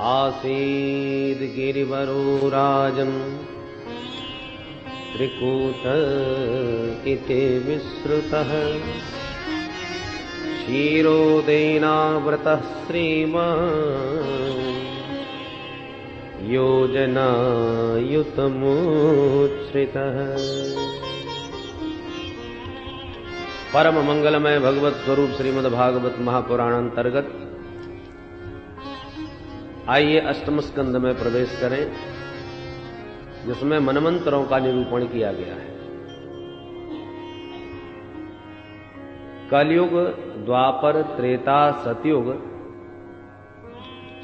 आसीद् गिरिवरो राजन् त्रिकूट इति विश्रुतः क्षीरोदेनावृतः श्रीमान् योजनायुतमुच्छ्रितः। परम मंगलमय भगवत स्वरूप श्रीमद् भागवत महापुराण अंतर्गत आइए अष्टम स्कंद में प्रवेश करें, जिसमें मनमंत्रों का निरूपण किया गया है। कलयुग, द्वापर, त्रेता, सतयुग,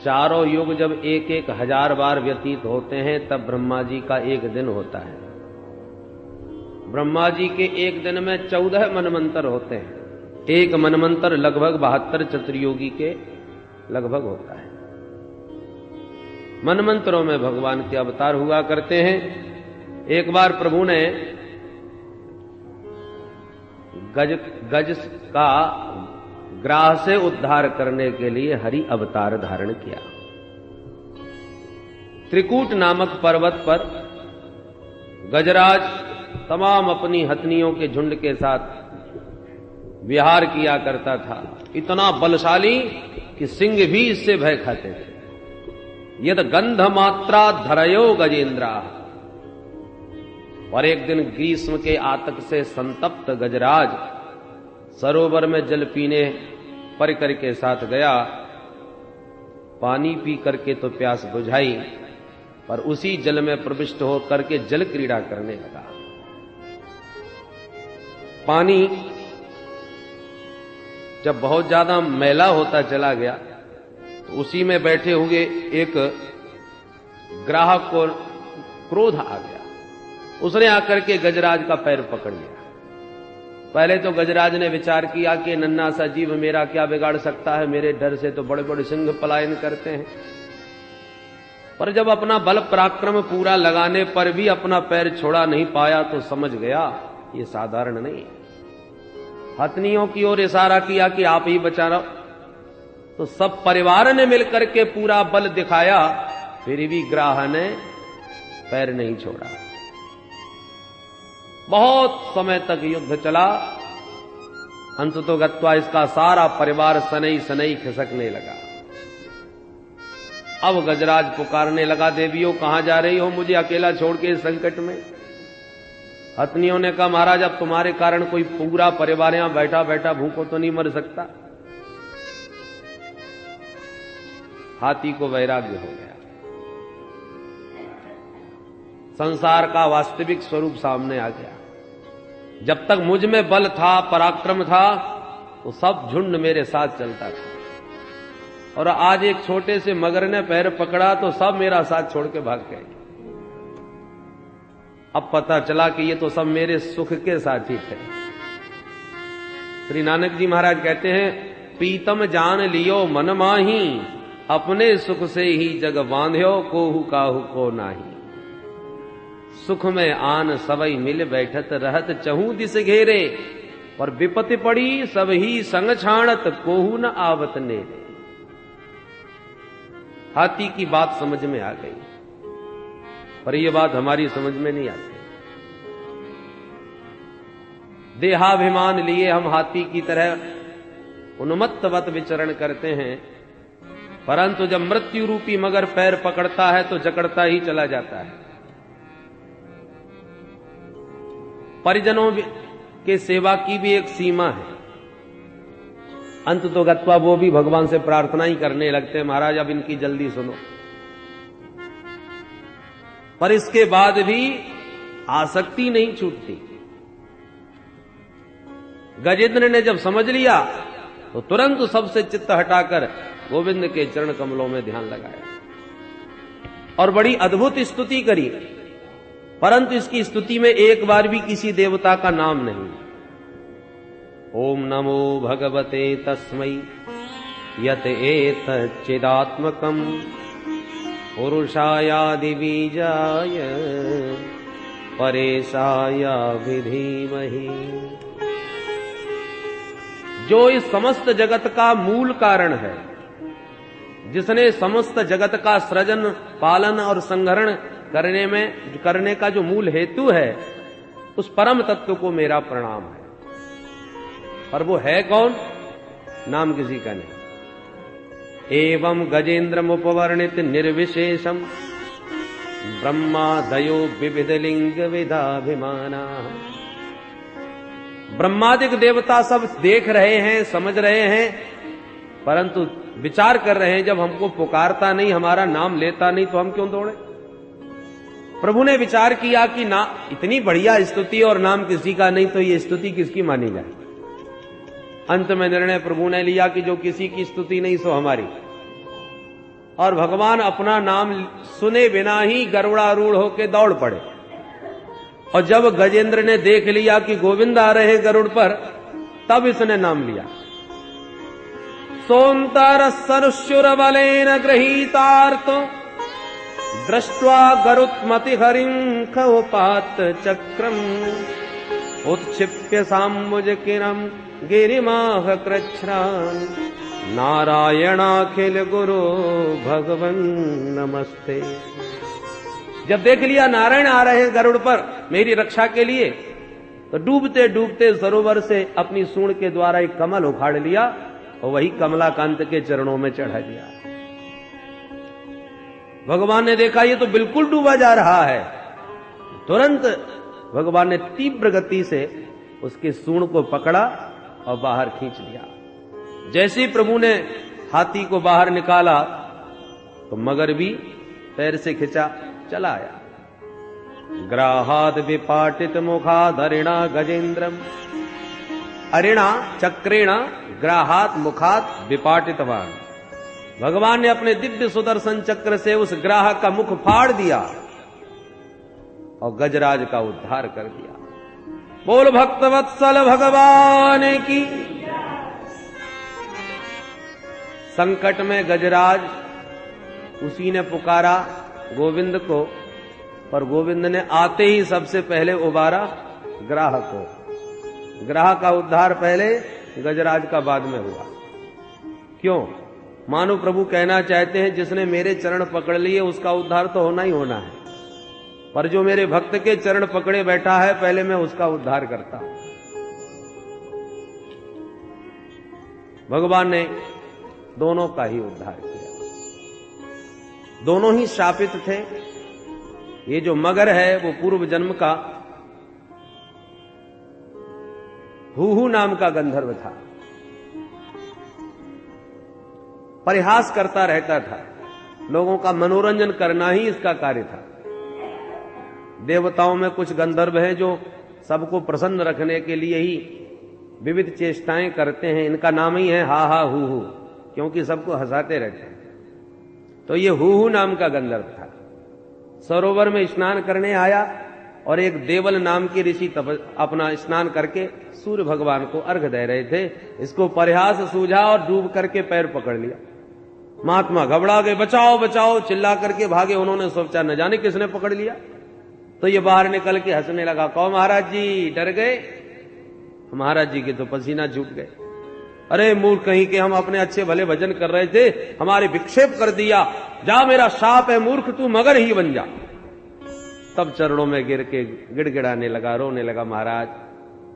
चारों युग जब एक एक हजार बार व्यतीत होते हैं तब ब्रह्मा जी का एक दिन होता है। ब्रह्मा जी के एक दिन में 14 मनमंत्र होते हैं। एक मनमंत्र लगभग 72 चतुर्योगी के लगभग होता है। मनमंत्रों में भगवान के अवतार हुआ करते हैं। एक बार प्रभु ने गज का ग्राह से उद्धार करने के लिए हरि अवतार धारण किया। त्रिकूट नामक पर्वत पर गजराज तमाम अपनी हथनियों के झुंड के साथ विहार किया करता था। इतना बलशाली कि सिंह भी इससे भय खाते थे। यद गंध मात्रा धरयो गजेंद्रा। और एक दिन ग्रीष्म के आतक से संतप्त गजराज सरोवर में जल पीने परिकर के साथ गया। पानी पी करके तो प्यास बुझाई, पर उसी जल में प्रविष्ट होकर के जल क्रीड़ा करने लगा। पानी जब बहुत ज्यादा मैला होता चला गया तो उसी में बैठे हुए एक ग्राहक को क्रोध आ गया। उसने आकर के गजराज का पैर पकड़ लिया। पहले तो गजराज ने विचार किया कि नन्हा सा जीव मेरा क्या बिगाड़ सकता है, मेरे डर से तो बड़े बड़े सिंह पलायन करते हैं। पर जब अपना बल पराक्रम पूरा लगाने पर भी अपना पैर छोड़ा नहीं पाया तो समझ गया ये साधारण नहीं है। हथनियों की ओर इशारा किया कि आप ही बचा रहो। तो सब परिवार ने मिलकर के पूरा बल दिखाया, फिर भी ग्राह ने पैर नहीं छोड़ा। बहुत समय तक युद्ध चला। अंततः गत्वा इसका सारा परिवार सनई सनई खिसकने लगा। अब गजराज पुकारने लगा, देवियों कहां जा रही हो, मुझे अकेला छोड़ के इस संकट में। हथनियों ने कहा, महाराज अब तुम्हारे कारण कोई पूरा परिवार यहां बैठा बैठा भूखों तो नहीं मर सकता। हाथी को वैराग्य हो गया। संसार का वास्तविक स्वरूप सामने आ गया। जब तक मुझ में बल था, पराक्रम था, तो सब झुंड मेरे साथ चलता था। और आज एक छोटे से मगर ने पैर पकड़ा तो सब मेरा साथ छोड़ के भाग गए। अब पता चला कि ये तो सब मेरे सुख के साथी थे। श्री नानक जी महाराज कहते हैं, प्रीतम जान लियो मन माही, अपने सुख से ही जग बांध्यो, कोहू काहू को नाही। सुख में आन सबई मिल बैठत रहत, चहू दिस घेरे, पर विपत्ति पड़ी सब ही संग छाणत, कोहू न आवत नेरे। हाथी की बात समझ में आ गई, पर यह बात हमारी समझ में नहीं आती। देहाभिमान लिए हम हाथी की तरह उन्मत्तवत विचरण करते हैं, परंतु जब मृत्यु रूपी मगर पैर पकड़ता है तो जकड़ता ही चला जाता है। परिजनों के सेवा की भी एक सीमा है। अंत तो गत्वा वो भी भगवान से प्रार्थना ही करने लगते हैं, महाराज अब इनकी जल्दी सुनो। पर इसके बाद भी आसक्ति नहीं छूटती। गजेंद्र ने जब समझ लिया तो तुरंत सबसे चित्त हटाकर गोविंद के चरण कमलों में ध्यान लगाया और बड़ी अद्भुत स्तुति करी। परंतु इसकी स्तुति में एक बार भी किसी देवता का नाम नहीं। ओम नमो भगवते तस्मै यत एतच्चिदात्मकम् पुरुषायादि बीजाय परेशाय विधीमहि। जो इस समस्त जगत का मूल कारण है, जिसने समस्त जगत का सृजन, पालन और संहरण करने का जो मूल हेतु है, उस परम तत्व को मेरा प्रणाम है। और वो है कौन? नाम किसी का नहीं। एवं गजेन्द्रम उपवर्णित निर्विशेषम ब्रह्मादयो विविध लिंग विधाभिमाना। ब्रह्मादिक देवता सब देख रहे हैं, समझ रहे हैं, परंतु विचार कर रहे हैं, जब हमको पुकारता नहीं, हमारा नाम लेता नहीं, तो हम क्यों दौड़े? प्रभु ने विचार किया कि ना, इतनी बढ़िया स्तुति और नाम किसी का नहीं, तो ये स्तुति किसकी मानी जाए? अंत में निर्णय प्रभु ने लिया कि जो किसी की स्तुति नहीं सो हमारी। और भगवान अपना नाम सुने बिना ही गरुड़ारूढ़ होके दौड़ पड़े। और जब गजेंद्र ने देख लिया कि गोविंद आ रहे गरुड़ पर, तब इसने नाम लिया। सोन्तर सरुशुर बलेन गृहीतार्तो दृष्ट्वा गरुत्मति हरिं खवपात चक्रम उत्क्षिप्य साम्बुज किरम गिरिमाह कृच्छ्रान नारायणाखिल गुरु भगवन नमस्ते। जब देख लिया नारायण आ रहे हैं गरुड़ पर मेरी रक्षा के लिए, तो डूबते डूबते सरोवर से अपनी सूंड के द्वारा एक कमल उखाड़ लिया और वही कमलाकांत के चरणों में चढ़ा दिया। भगवान ने देखा ये तो बिल्कुल डूबा जा रहा है। तुरंत भगवान ने तीव्र गति से उसके सूंड को पकड़ा और बाहर खींच लिया। जैसे ही प्रभु ने हाथी को बाहर निकाला, तो मगर भी पैर से खिंचा चला आया। ग्राहाद विपाटित मुखादरिणा गजेन्द्रम। अरिणा चक्रेणा ग्राहात मुखात विपाटितवान। भगवान ने अपने दिव्य सुदर्शन चक्र से उस ग्राह का मुख फाड़ दिया और गजराज का उद्धार कर दिया। बोल भक्तवत्सल भगवान की। संकट में गजराज, उसी ने पुकारा गोविंद को, पर गोविंद ने आते ही सबसे पहले उबारा ग्राह को। ग्राह का उद्धार पहले, गजराज का बाद में हुआ। क्यों? मानो प्रभु कहना चाहते हैं जिसने मेरे चरण पकड़ लिए उसका उद्धार तो होना ही होना है, पर जो मेरे भक्त के चरण पकड़े बैठा है, पहले मैं उसका उद्धार करता हूं। भगवान ने दोनों का ही उद्धार किया। दोनों ही शापित थे। ये जो मगर है वो पूर्व जन्म का हुहू नाम का गंधर्व था। परिहास करता रहता था, लोगों का मनोरंजन करना ही इसका कार्य था। देवताओं में कुछ गंधर्व हैं जो सबको प्रसन्न रखने के लिए ही विविध चेष्टाएं करते हैं। इनका नाम ही है हा हा हू हू, क्योंकि सबको हंसाते रहते हैं। तो ये हू नाम का गंधर्व था। सरोवर में स्नान करने आया और एक देवल नाम के ऋषि अपना स्नान करके सूर्य भगवान को अर्घ दे रहे थे। इसको परिहास सूझा और डूब करके पैर पकड़ लिया। महात्मा घबरा गए, बचाओ बचाओ चिल्ला करके भागे। उन्होंने सोचा न जाने किसने पकड़ लिया। तो ये बाहर निकल के हंसने लगा। कहो महाराज जी डर गए? महाराज जी के तो पसीना छूट गए। अरे मूर्ख कहीं के, हम अपने अच्छे भले भजन कर रहे थे, हमारे विक्षेप कर दिया। जा मेरा शाप है मूर्ख, तू मगर ही बन जा। तब चरणों में गिर के गिड़गिड़ाने लगा, रोने लगा। महाराज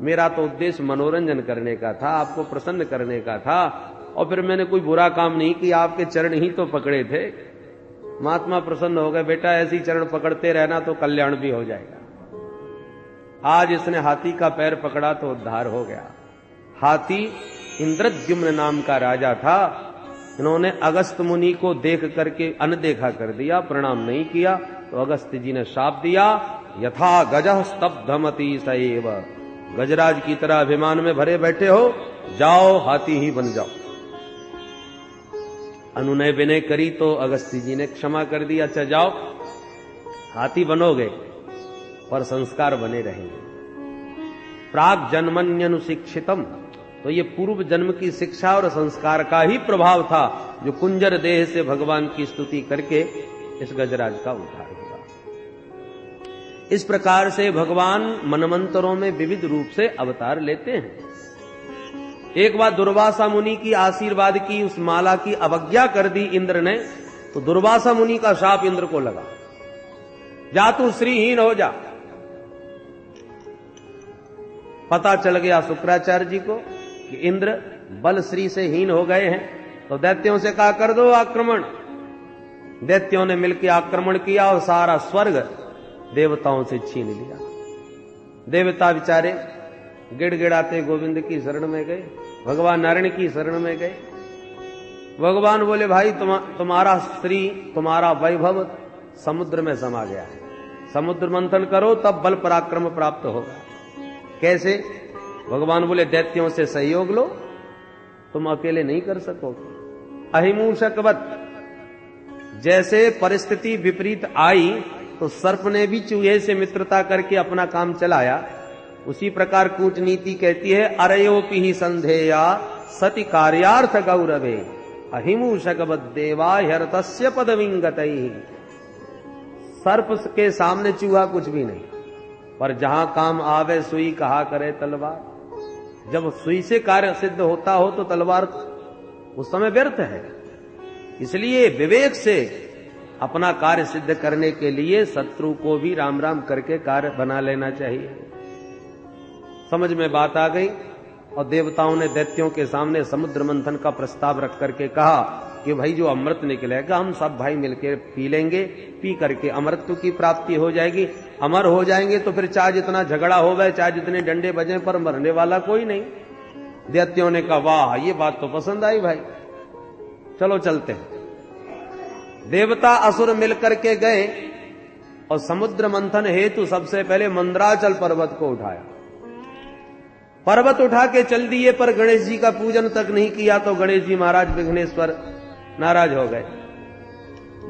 मेरा तो उद्देश्य मनोरंजन करने का था, आपको प्रसन्न करने का था, और फिर मैंने कोई बुरा काम नहीं किया, आपके चरण ही तो पकड़े थे। महात्मा प्रसन्न हो गए। बेटा ऐसी चरण पकड़ते रहना तो कल्याण भी हो जाएगा। आज इसने हाथी का पैर पकड़ा तो उद्धार हो गया। हाथी इंद्रद्युम्न नाम का राजा था। इन्होंने अगस्त मुनि को देख करके अनदेखा कर दिया, प्रणाम नहीं किया, तो अगस्त जी ने शाप दिया, यथा गजः स्तब्धमति सएव। गजराज की तरह अभिमान में भरे बैठे हो, जाओ हाथी ही बन जाओ। अनुनय विनय करी तो अगस्ती जी ने क्षमा कर दिया। अच्छा जाओ हाथी बनोगे, पर संस्कार बने रहेंगे। प्राग जन्मन्यनुशिक्षितम, तो ये पूर्व जन्म की शिक्षा और संस्कार का ही प्रभाव था, जो कुंजर देह से भगवान की स्तुति करके इस गजराज का उद्धार हुआ। इस प्रकार से भगवान मनमंत्रों में विविध रूप से अवतार लेते हैं। एक बार दुर्वासा मुनि की आशीर्वाद की उस माला की अवज्ञा कर दी इंद्र ने, तो दुर्वासा मुनि का शाप इंद्र को लगा, जा तू श्रीहीन हो जा। पता चल गया शुक्राचार्य जी को कि इंद्र बल श्री से हीन हो गए हैं, तो दैत्यों से कहा कर दो आक्रमण। दैत्यों ने मिलकर आक्रमण किया और सारा स्वर्ग देवताओं से छीन लिया। देवता बेचारे गिड़गिड़ाते गोविंद की शरण में गए, भगवान नारायण की शरण में गए। भगवान बोले भाई तुम्हारा श्री तुम्हारा वैभव समुद्र में समा गया है, समुद्र मंथन करो तब बल पराक्रम प्राप्त होगा। कैसे? भगवान बोले दैत्यों से सहयोग लो, तुम अकेले नहीं कर सकोगे। अहिमूषकवत, जैसे परिस्थिति विपरीत आई तो सर्प ने भी चूहे से मित्रता करके अपना काम चलाया, उसी प्रकार कूटनीति कहती है अरयोपि ही संधेया सति कार्यार्थ गौरवे अहिमूषकवत देवा ह्यर्तस्य पदविंगतैः। सर्प के सामने चूहा कुछ भी नहीं, पर जहां काम आवे सुई कहा करे तलवार। जब सुई से कार्य सिद्ध होता हो तो तलवार उस समय व्यर्थ है। इसलिए विवेक से अपना कार्य सिद्ध करने के लिए शत्रु को भी राम राम करके कार्य बना लेना चाहिए। समझ में बात आ गई। और देवताओं ने दैत्यों के सामने समुद्र मंथन का प्रस्ताव रख करके कहा कि भाई जो अमृत निकलेगा हम सब भाई मिलकर पी लेंगे, पी करके अमृत की प्राप्ति हो जाएगी। अमर हो जाएंगे तो फिर चाहे जितना झगड़ा हो गए, चाहे जितने डंडे बजे, पर मरने वाला कोई नहीं। दैत्यों ने कहा वाह ये बात तो पसंद आई भाई, चलो चलते हैं। देवता असुर मिलकर के गए और समुद्र मंथन हेतु सबसे पहले मंदराचल पर्वत को उठाया। पर्वत उठा के चल दिए, पर गणेश जी का पूजन तक नहीं किया तो गणेश जी महाराज विघ्नेश्वर नाराज हो गए।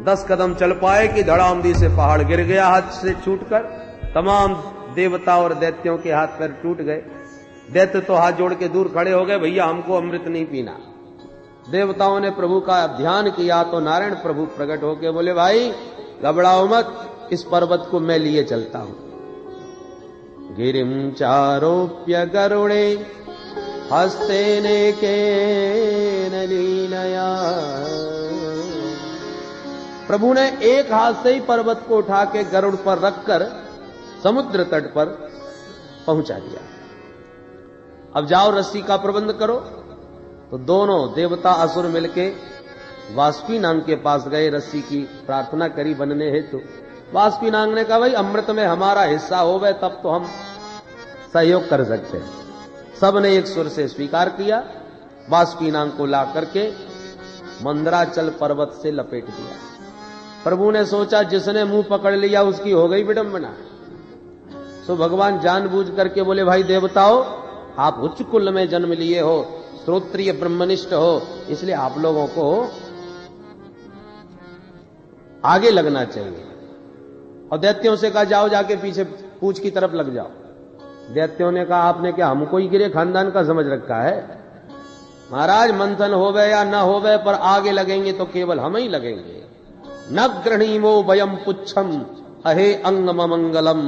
10 कदम चल पाए कि धड़ामदी से पहाड़ गिर गया हाथ से छूटकर। तमाम देवता और दैत्यों के हाथ पैर टूट गए। दैत्य तो हाथ जोड़ के दूर खड़े हो गए, भैया हमको अमृत नहीं पीना। देवताओं ने प्रभु का ध्यान किया तो नारायण प्रभु प्रकट होकर बोले भाई घबराओ मत, इस पर्वत को मैं लिए चलता हूं। गिरिम चारोप्य गरुड़े हस्तेने के लीलया। प्रभु ने एक हाथ से ही पर्वत को उठा के गरुड़ पर रखकर समुद्र तट पर पहुंचा दिया। अब जाओ रस्सी का प्रबंध करो। तो दोनों देवता असुर मिलके वाष्पीनाग के पास गए, रस्सी की प्रार्थना करी बनने हेतु। वाष्पीनाग ने कहा भाई अमृत में हमारा हिस्सा हो गए तब तो हम सहयोग कर सकते हैं। सब ने एक सुर से स्वीकार किया। वाष्पीनाग को ला करके मंदराचल पर्वत से लपेट दिया। प्रभु ने सोचा जिसने मुंह पकड़ लिया उसकी हो गई विडंबना। सो भगवान जानबूझ करके बोले भाई देवताओं आप उच्च कुल में जन्म लिए हो, श्रोत्रिय ब्रह्मनिष्ठ हो, इसलिए आप लोगों को आगे लगना चाहिए। और दैत्यों से कहा जाओ जाके पीछे पूछ की तरफ लग जाओ। दैत्यों ने कहा आपने क्या हमको ही गिरे खानदान का समझ रखा है? महाराज मंथन होवे या न होवे पर आगे लगेंगे तो केवल हम ही लगेंगे। न गृणीमो वयम पुच्छम अहे अंगम मंगलम।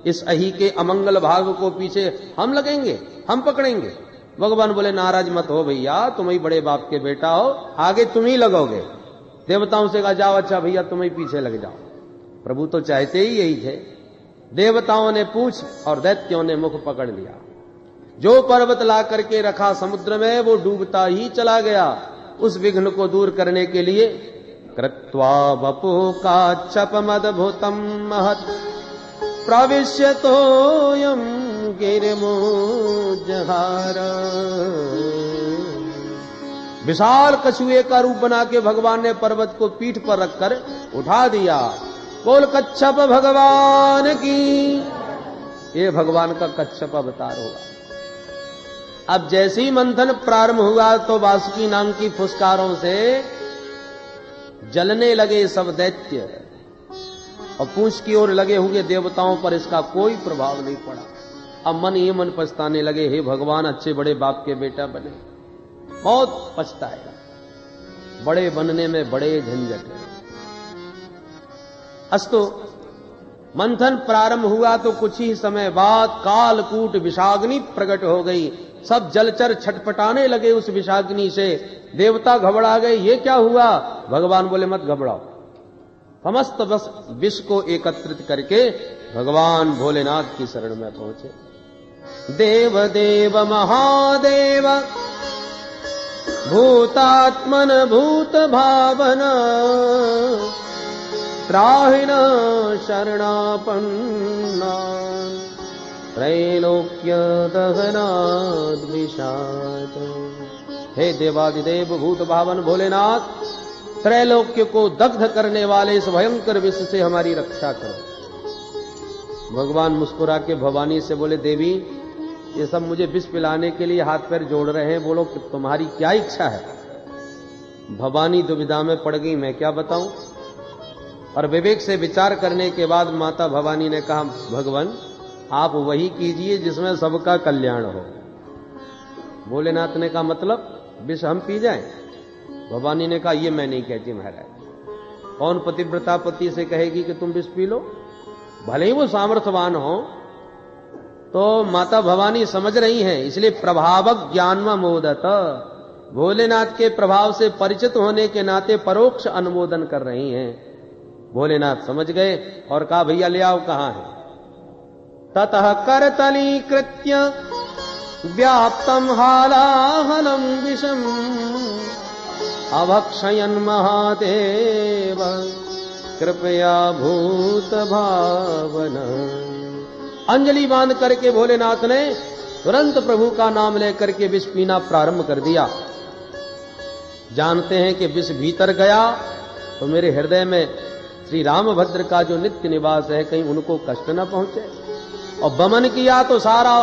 इस अही के अमंगल भाग को पीछे हम लगेंगे, हम पकड़ेंगे। भगवान बोले नाराज मत हो भैया, तुम ही बड़े बाप के बेटा हो, आगे तुम ही लगोगे। देवताओं से कहा जाओ अच्छा भैया तुम ही पीछे लग जाओ। प्रभु तो चाहते ही यही थे। देवताओं ने पूछ और दैत्यों ने मुख पकड़ लिया। जो पर्वत ला करके रखा समुद्र में वो डूबता ही चला गया। उस विघ्न को दूर करने के लिए कृत्वा वपु काच्छपमद्भुतं महत् प्रविश्यतोऽयं गिरिमुज्जहार। विशाल कछुए का रूप बना के भगवान ने पर्वत को पीठ पर रखकर उठा दिया। बोल कच्छप भगवान की। ये भगवान का कच्छप अवतार होगा। अब जैसे ही मंथन प्रारंभ हुआ तो वासुकीनाग की फुसकारों से जलने लगे सब दैत्य और पूंछ की ओर लगे हुए देवताओं पर इसका कोई प्रभाव नहीं पड़ा। अब मन ही मन पछताने लगे, हे भगवान अच्छे बड़े बाप के बेटा बने, बहुत पछताएगा, बड़े बनने में बड़े झंझट है। अस्तु मंथन प्रारंभ हुआ तो कुछ ही समय बाद कालकूट विषाग्नि प्रकट हो गई। सब जलचर छटपटाने लगे उस विषाग्नि से। देवता घबरा गए, ये क्या हुआ? भगवान बोले मत घबराओ। समस्त बस विष को एकत्रित करके भगवान भोलेनाथ की शरण में पहुंचे। देव देव महादेव भूतात्मन भूत भावन त्राहिण शरणापन्ना त्रैलोक्य दहनाद विषाद। हे देवादिदेव भूत भावन भोलेनाथ, त्रैलोक्य को दग्ध करने वाले इस भयंकर विष से हमारी रक्षा करो। भगवान मुस्कुरा के भवानी से बोले, देवी ये सब मुझे विष पिलाने के लिए हाथ पैर जोड़ रहे हैं, बोलो कि तुम्हारी क्या इच्छा है? भवानी दुविधा में पड़ गई, मैं क्या बताऊं। और विवेक से विचार करने के बाद माता भवानी ने कहा, भगवान आप वही कीजिए जिसमें सबका कल्याण हो। भोलेनाथ ने कहा, मतलब विष हम पी जाएं? भवानी ने कहा, ये मैं नहीं कहती महाराज। कौन पतिव्रता पति से कहेगी कि तुम विष पी लो? भले ही वो सामर्थ्यवान हो। तो माता भवानी समझ रही हैं, इसलिए प्रभावक ज्ञान मोदत, भोलेनाथ के प्रभाव से परिचित होने के नाते परोक्ष अनुमोदन कर रही हैं। भोलेनाथ समझ गए और कहा, भैया ले आओ, कहां है? ततः करतलीकृत्य व्याप्तम हालाहलम विषम अभक्षयन् महादेव कृपया भूत भावन। अंजलि बांध करके भोलेनाथ ने तुरंत प्रभु का नाम लेकर के विष पीना प्रारंभ कर दिया। जानते हैं कि विष भीतर गया तो मेरे हृदय में श्री रामभद्र का जो नित्य निवास है, कहीं उनको कष्ट न पहुंचे। और बमन किया तो सारा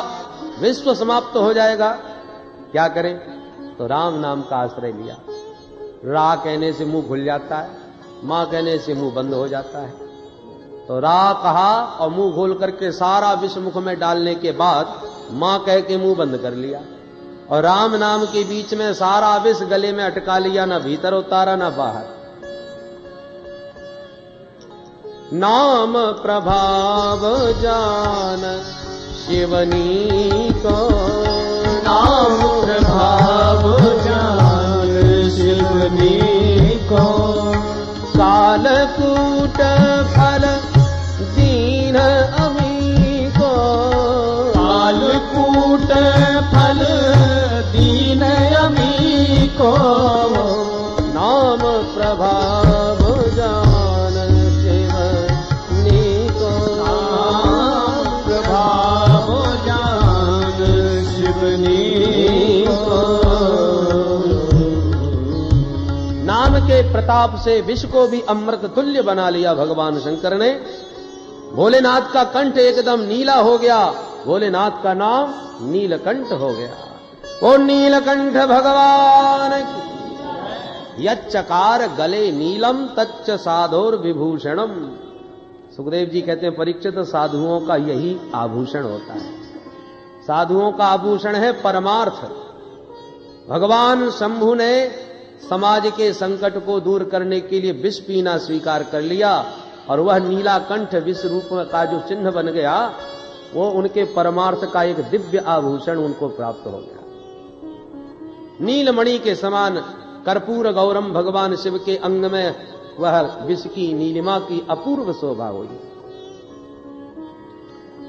विश्व समाप्त हो जाएगा। क्या करें? तो राम नाम का आश्रय लिया। रा कहने से मुंह खुल जाता है, मां कहने से मुंह बंद हो जाता है। तो रा कहा और मुंह खोल करके सारा विष मुख में डालने के बाद मां कह के मुंह बंद कर लिया। और राम नाम के बीच में सारा विष गले में अटका लिया, ना भीतर उतारा ना बाहर। नाम प्रभाव जान शिवनी को, नाम प्रभाव जान शिवनी को, कालकूट फल दीन अमी को, कालकूट फल दीन अमी को, नाम प्रभाव जान शिवनी को, नाम प्रभाव जान शिवनी को। नाम के प्रताप से विष को भी अमृत तुल्य बना लिया भगवान शंकर ने। भोलेनाथ का कंठ एकदम नीला हो गया, भोलेनाथ का नाम नीलकंठ हो गया। ओ नीलकंठ भगवान की। यच्चकार गले नीलम तच्च साधोर विभूषणम। सुखदेव जी कहते हैं, परीक्षित साधुओं का यही आभूषण होता है। साधुओं का आभूषण है परमार्थ। भगवान शंभु ने समाज के संकट को दूर करने के लिए विष पीना स्वीकार कर लिया और वह नीला कंठ विश्व रूप का जो चिन्ह बन गया, वो उनके परमार्थ का एक दिव्य आभूषण उनको प्राप्त हो गया। नीलमणि के समान कर्पूर गौरम भगवान शिव के अंग में वह विष की नीलिमा की अपूर्व शोभा हुई।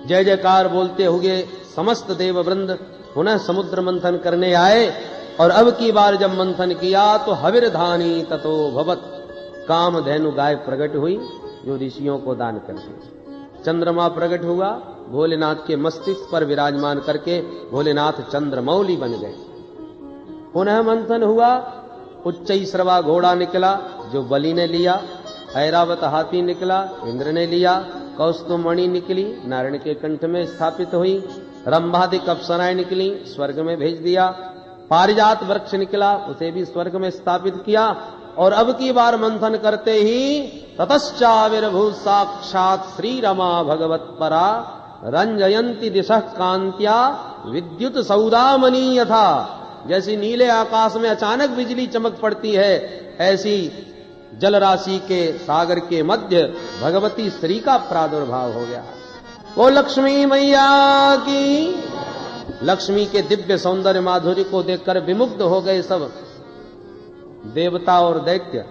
जय जयकार बोलते हुए समस्त देववृंद पुनः समुद्र मंथन करने आए। और अब की बार जब मंथन किया तो हविर्धानी ततो भवत, कामधेनु गाय प्रकट हुई जो ऋषियों को दान कर दी। चंद्रमा प्रकट हुआ, भोलेनाथ के मस्तिष्क पर विराजमान करके भोलेनाथ चंद्रमौली बन गए। पुनः मंथन हुआ, उच्चैश्रवा घोड़ा निकला जो बलि ने लिया, ऐरावत हाथी निकला इंद्र ने लिया, कौस्तुभमणि निकली नारायण के कंठ में स्थापित हुई, रंभादिक अप्सराएं निकली स्वर्ग में भेज दिया, पारिजात वृक्ष निकला उसे भी स्वर्ग में स्थापित किया। और अब की बार मंथन करते ही ततश्चाविर्भूत साक्षात श्री रमा भगवत परा रंजयंती दिशः कांत्या विद्युत सौदामनी यथा। जैसी नीले आकाश में अचानक बिजली चमक पड़ती है, ऐसी जल राशि के सागर के मध्य भगवती श्री का प्रादुर्भाव हो गया। वो लक्ष्मी मैया की, लक्ष्मी के दिव्य सौंदर्य माधुर्य को देखकर विमुग्ध हो गए सब देवता और दैत्य।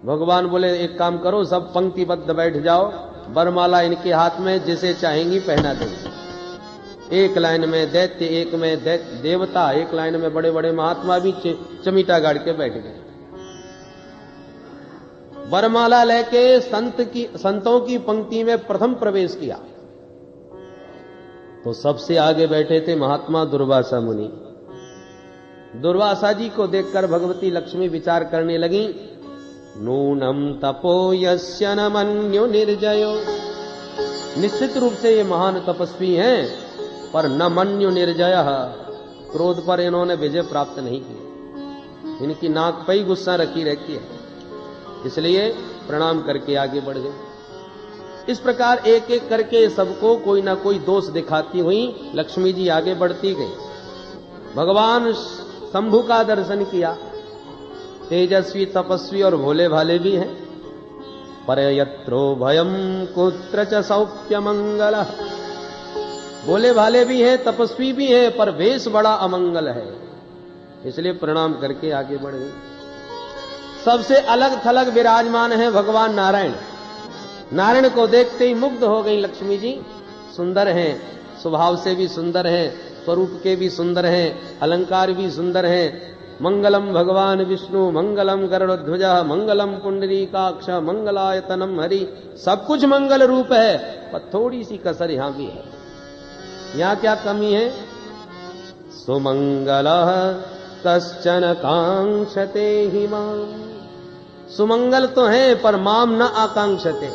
भगवान बोले एक काम करो, सब पंक्तिबद्ध बैठ जाओ, वरमाला इनके हाथ में, जिसे चाहेंगी पहना देंगे। एक लाइन में दैत्य, एक में देवता, एक लाइन में बड़े बड़े महात्मा भी चमीटा गाड़ के बैठ गए। वरमाला लेके संतों की पंक्ति में प्रथम प्रवेश किया तो सबसे आगे बैठे थे महात्मा दुर्वासा मुनि। दुर्वासा जी को देखकर भगवती लक्ष्मी विचार करने लगी, नूनम तपो यस्य न मन्यो निर्जयो। निश्चित रूप से ये महान तपस्वी हैं, पर न मन्यो निर्जय, क्रोध पर इन्होंने विजय प्राप्त नहीं की। इनकी नाक पे ही गुस्सा रखी रहती है, इसलिए प्रणाम करके आगे बढ़ गए। इस प्रकार एक एक करके सबको कोई ना कोई दोष दिखाती हुई लक्ष्मी जी आगे बढ़ती गई। भगवान शंभु का दर्शन किया, तेजस्वी तपस्वी और भोले भाले भी हैं। पर यत्रो भयम कुत्र च सौख्य मंगल, भोले भाले भी हैं, तपस्वी भी हैं, पर वेश बड़ा अमंगल है, इसलिए प्रणाम करके आगे बढ़ गए। सबसे अलग थलग विराजमान है भगवान नारायण। नारायण को देखते ही मुग्ध हो गई लक्ष्मी जी। सुंदर हैं, स्वभाव से भी सुंदर हैं, स्वरूप के भी सुंदर हैं, अलंकार भी सुंदर हैं। मंगलम भगवान विष्णु, मंगलम गरुड़ध्वज, मंगलम पुंडरीकाक्ष, मंगलायतनम हरि। सब कुछ मंगल रूप है, पर थोड़ी सी कसर यहां भी है। यहां क्या कमी है? सुमंगलः कश्चन कांक्षते हि माम। सुमंगल तो है, पर माम न आकांक्षते।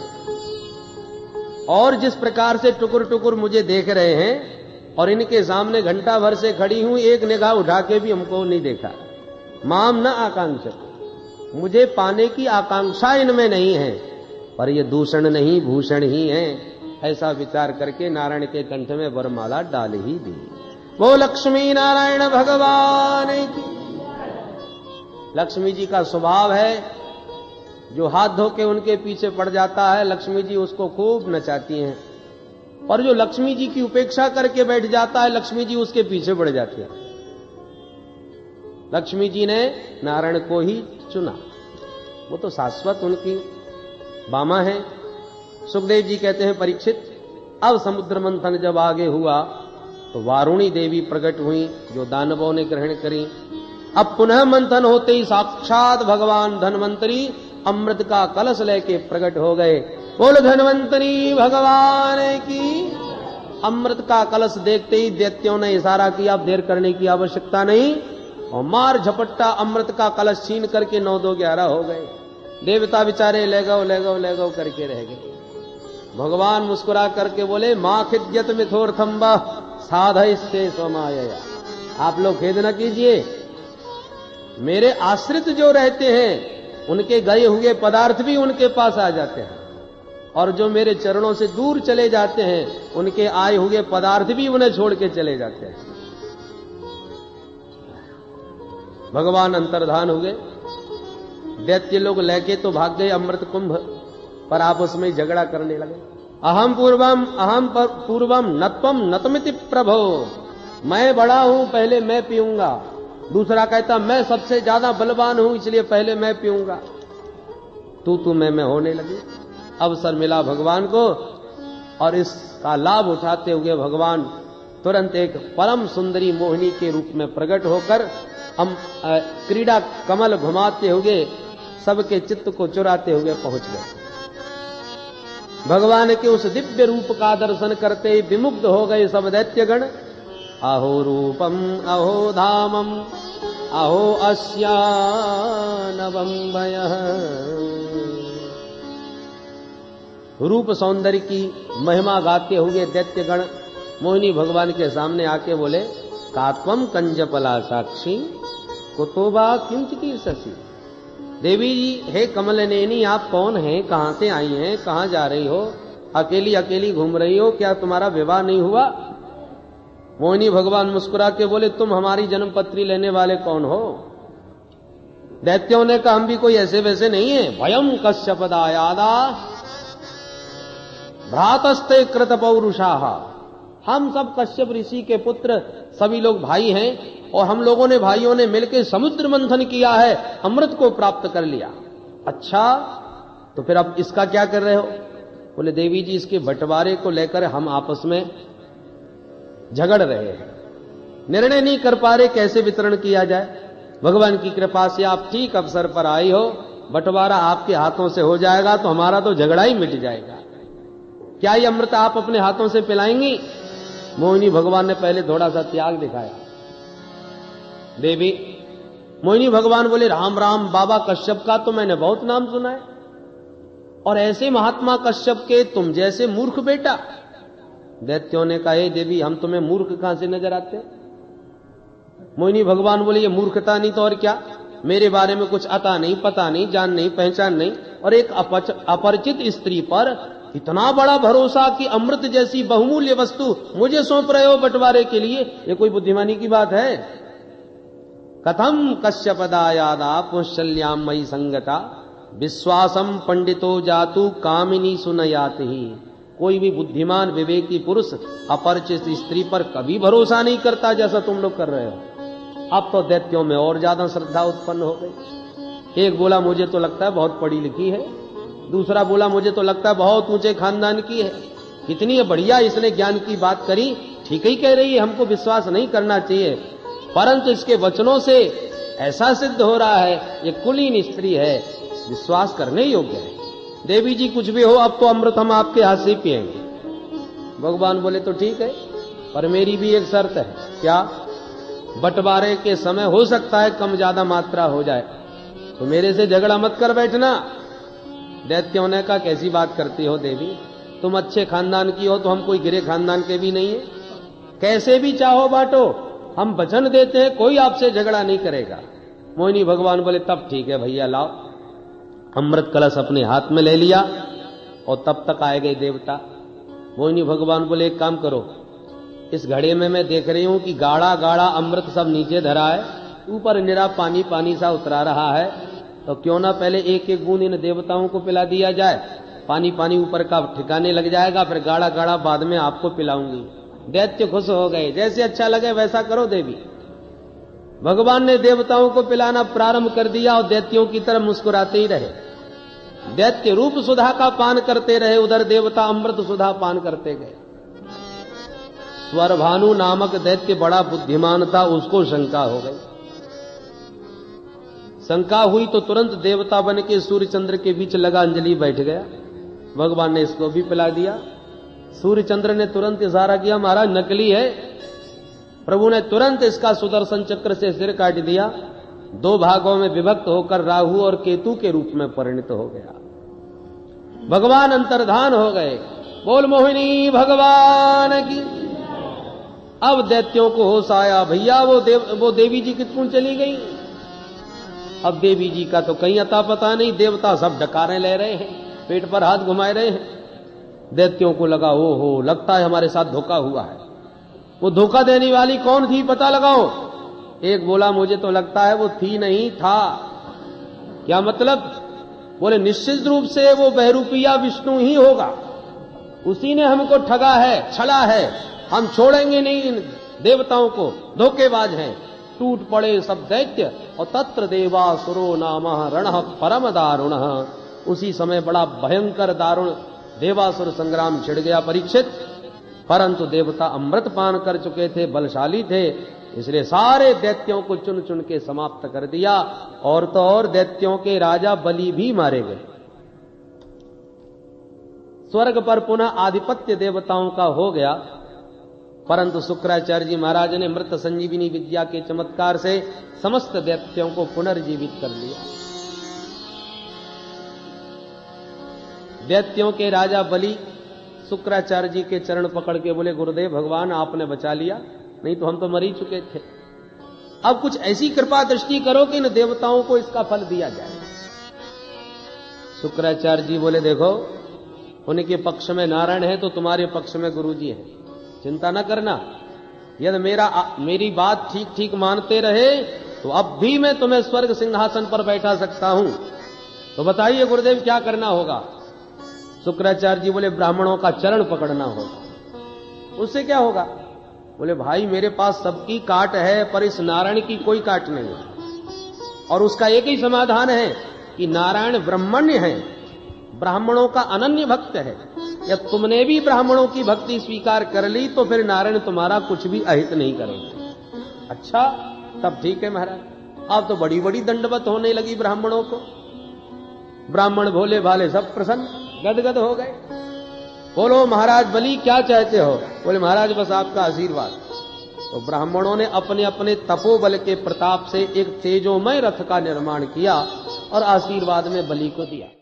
और जिस प्रकार से टुकुर टुकुर मुझे देख रहे हैं और इनके सामने घंटा भर से खड़ी हूं, एक निगाह उठा के भी हमको नहीं देखा। माम न आकांक्षते, मुझे पाने की आकांक्षा इनमें नहीं है, पर ये दूषण नहीं भूषण ही है। ऐसा विचार करके नारायण के कंठ में वरमाला डाल ही दी। वो लक्ष्मी नारायण भगवान की। लक्ष्मी जी का स्वभाव है, जो हाथ धो के उनके पीछे पड़ जाता है, लक्ष्मी जी उसको खूब नचाती हैं। और जो लक्ष्मी जी की उपेक्षा करके बैठ जाता है, लक्ष्मी जी उसके पीछे पड़ जाती है। लक्ष्मी जी ने नारायण को ही चुना, वो तो शाश्वत उनकी बामा है। सुखदेव जी कहते हैं, परीक्षित, अब समुद्र मंथन जब आगे हुआ तो वारुणी देवी प्रकट हुई, जो दानवों ने ग्रहण करी। अब पुनः मंथन होते ही साक्षात भगवान धन्वंतरी अमृत का कलश लेके प्रकट हो गए। बोल धन्वंतरी भगवान की। अमृत का कलश देखते ही दैत्यों ने इशारा किया, अब देर करने की आवश्यकता नहीं, और मार झपट्टा अमृत का कलश छीन करके 9 2 11 हो गए। देवता बेचारे ले गो करके रह गए। भगवान मुस्कुरा करके बोले, मां खिद्यत मिथोर्थम्बा साधयस्ते स्वमायया। आप लोग खेद न कीजिए, मेरे आश्रित जो रहते हैं उनके गए हुए पदार्थ भी उनके पास आ जाते हैं, और जो मेरे चरणों से दूर चले जाते हैं उनके आए हुए पदार्थ भी उन्हें छोड़ के चले जाते हैं। भगवान अंतर्धान हुए। दैत्य लोग लेके तो भाग गए अमृत कुंभ, पर आपस में झगड़ा करने लगे। अहम पूर्वम नत्वम नतमिति प्रभो। मैं बड़ा हूं, पहले मैं पीऊंगा। दूसरा कहता, मैं सबसे ज्यादा बलवान हूं, इसलिए पहले मैं पीऊंगा। तू मैं होने लगी। अवसर मिला भगवान को, और इसका लाभ उठाते हुए भगवान तुरंत एक परम सुंदरी मोहिनी के रूप में प्रकट होकर हम क्रीड़ा कमल घुमाते हुए सबके चित्त को चुराते हुए पहुंच गए। भगवान के उस दिव्य रूप का दर्शन करते ही विमुग्ध हो गए सब दैत्यगण। अहो रूपम अहो धामम अहो अस्यानवम भयः। रूप सौंदर्य की महिमा गाते हुए दैत्यगण मोहिनी भगवान के सामने आके बोले, कात्वम कंजपला साक्षी कुतोबा किंचिती शशि। देवी जी, हे कमलनेनी, आप कौन हैं, कहां से आई हैं, कहां जा रही हो, अकेली अकेली घूम रही हो, क्या तुम्हारा विवाह नहीं हुआ? मोहिनी भगवान मुस्कुरा के बोले, तुम हमारी जन्मपत्री लेने वाले कौन हो? दैत्यों ने कहा, हम भी कोई ऐसे वैसे नहीं है। भयम कश्यपदायादा भ्रातस्ते कृत पौरुषाः हम सब कश्यप ऋषि के पुत्र सभी लोग भाई हैं और हम लोगों ने भाइयों ने मिलकर समुद्र मंथन किया है, अमृत को प्राप्त कर लिया। अच्छा, तो फिर अब इसका क्या कर रहे हो? बोले देवी जी, इसके बंटवारे को लेकर हम आपस में झगड़ रहे हैं, निर्णय नहीं कर पा रहे कैसे वितरण किया जाए। भगवान की कृपा से आप ठीक अवसर पर आई हो, बंटवारा आपके हाथों से हो जाएगा तो हमारा तो झगड़ा ही मिट जाएगा। क्या ये अमृत आप अपने हाथों से पिलाएंगी? मोहिनी भगवान ने पहले थोड़ा सा त्याग दिखाया। देवी मोहिनी भगवान बोले, राम राम, बाबा कश्यप का तो मैंने बहुत नाम सुना है, और ऐसे महात्मा कश्यप के तुम जैसे मूर्ख बेटा। दैत्यों ने कहा, देवी हम तुम्हें मूर्ख कहां से नजर आते? मोहिनी भगवान बोले, ये मूर्खता नहीं तो और क्या, मेरे बारे में कुछ आता नहीं, पता नहीं, जान नहीं, पहचान नहीं, और एक अपरिचित स्त्री पर इतना बड़ा भरोसा कि अमृत जैसी बहुमूल्य वस्तु मुझे सौंप रहे हो बंटवारे के लिए, ये कोई बुद्धिमानी की बात है? कथम कश्यपदायादा पुंशल्याम मई संगता विश्वासम पंडितो जातु कामिनी सुनयाति ही। कोई भी बुद्धिमान विवेकी पुरुष अपरिचित स्त्री पर कभी भरोसा नहीं करता जैसा तुम लोग कर रहे हो। अब तो दैत्यों में और ज्यादा श्रद्धा उत्पन्न हो गई। एक बोला, मुझे तो लगता है बहुत पढ़ी लिखी है। दूसरा बोला, मुझे तो लगता है बहुत ऊंचे खानदान की है। कितनी बढ़िया इसने ज्ञान की बात करी, ठीक ही कह रही है, हमको विश्वास नहीं करना चाहिए, परंतु इसके वचनों से ऐसा सिद्ध हो रहा है ये कुलीन स्त्री है, विश्वास करने योग्य है। देवी जी कुछ भी हो, अब तो अमृत हम आपके हाथ से ही पिएंगे। भगवान बोले, तो ठीक है, पर मेरी भी एक शर्त है। क्या? बंटवारे के समय हो सकता है कम ज्यादा मात्रा हो जाए, तो मेरे से झगड़ा मत कर बैठना। दैत्यों ने कहा, कैसी बात करती हो देवी, तुम अच्छे खानदान की हो तो हम कोई गिरे खानदान के भी नहीं है, कैसे भी चाहो बांटो, हम वचन देते हैं कोई आपसे झगड़ा नहीं करेगा। मोहिनी भगवान बोले, तब ठीक है भैया, लाओ। अमृत कलश अपने हाथ में ले लिया और तब तक आए गए देवता। मोहिनी भगवान बोले, एक काम करो, इस घड़े में मैं देख रही हूं कि गाढ़ा गाढ़ा अमृत सब नीचे धरा है, ऊपर निरा पानी पानी सा उतरा रहा है, तो क्यों ना पहले एक एक बूंद इन देवताओं को पिला दिया जाए, पानी पानी ऊपर का ठिकाने लग जाएगा, फिर गाढ़ा गाढ़ा बाद में आपको पिलाऊंगी। दैत्य खुश हो गए, जैसे अच्छा लगे वैसा करो देवी। भगवान ने देवताओं को पिलाना प्रारंभ कर दिया और दैत्यों की तरफ मुस्कुराते ही रहे। दैत्य रूप सुधा का पान करते रहे, उधर देवता अमृत सुधा पान करते गए। स्वरभानु नामक दैत्य बड़ा बुद्धिमान था, उसको शंका हो गई। शंका हुई तो तुरंत देवता बन के सूर्य चंद्र के बीच लगा अंजलि बैठ गया। भगवान ने इसको भी पिला दिया। सूर्य चंद्र ने तुरंत इशारा किया, महाराज नकली है। प्रभु ने तुरंत इसका सुदर्शन चक्र से सिर काट दिया, दो भागों में विभक्त होकर राहु और केतु के रूप में परिणत हो गया। भगवान अंतर्धान हो गए। बोल मोहिनी भगवान की। अब दैत्यों को होश आया, भैया वो देवी जी कितनी चली गई। अब देवी जी का तो कहीं अता पता नहीं, देवता सब डकारे ले रहे हैं, पेट पर हाथ घुमाए रहे हैं। दैत्यों को लगा, ओहो, लगता है हमारे साथ धोखा हुआ है। वो धोखा देने वाली कौन थी पता लगाओ। एक बोला, मुझे तो लगता है वो थी नहीं, था। क्या मतलब? बोले, निश्चित रूप से वो बहरूपिया विष्णु ही होगा, उसी ने हमको ठगा है, छला है, हम छोड़ेंगे नहीं इन देवताओं को, धोखेबाज हैं। टूट पड़े सब दैत्य और तत्र देवासुरो नामः रणः परम दारुणः। उसी समय बड़ा भयंकर दारुण देवासुर संग्राम छिड़ गया परीक्षित। परंतु देवता अमृत पान कर चुके थे, बलशाली थे, इसलिए सारे दैत्यों को चुन चुन के समाप्त कर दिया। और तो और दैत्यों के राजा बलि भी मारे गए। स्वर्ग पर पुनः आधिपत्य देवताओं का हो गया, परंतु शुक्राचार्य जी महाराज ने मृत संजीविनी विद्या के चमत्कार से समस्त दैत्यों को पुनर्जीवित कर लिया। दैत्यों के राजा बलि शुक्राचार्य जी के चरण पकड़ के बोले, गुरुदेव भगवान आपने बचा लिया, नहीं तो हम तो मर ही चुके थे। अब कुछ ऐसी कृपा दृष्टि करो कि इन देवताओं को इसका फल दिया जाए। शुक्राचार्य जी बोले, देखो उनके पक्ष में नारायण है तो तुम्हारे पक्ष में गुरु जी है, चिंता न करना। यदि मेरी बात ठीक ठीक मानते रहे तो अब भी मैं तुम्हें स्वर्ग सिंहासन पर बैठा सकता हूं। तो बताइए गुरुदेव क्या करना होगा। शुक्राचार्य जी बोले, ब्राह्मणों का चरण पकड़ना होगा। उससे क्या होगा? बोले भाई मेरे पास सबकी काट है पर इस नारायण की कोई काट नहीं है। और उसका एक ही समाधान है कि नारायण ब्रह्मण्य है, ब्राह्मणों का अनन्य भक्त है। या तुमने भी ब्राह्मणों की भक्ति स्वीकार कर ली तो फिर नारायण तुम्हारा कुछ भी अहित नहीं करेंगे। अच्छा तब ठीक है महाराज। अब तो बड़ी बड़ी दंडवत होने लगी ब्राह्मणों को। ब्राह्मण भोले भाले सब प्रसन्न गदगद हो गए। बोलो महाराज बलि क्या चाहते हो? बोले महाराज बस आपका आशीर्वाद। तो ब्राह्मणों ने अपने अपने तपोबल के प्रताप से एक तेजोमय रथ का निर्माण किया और आशीर्वाद में बलि को दिया।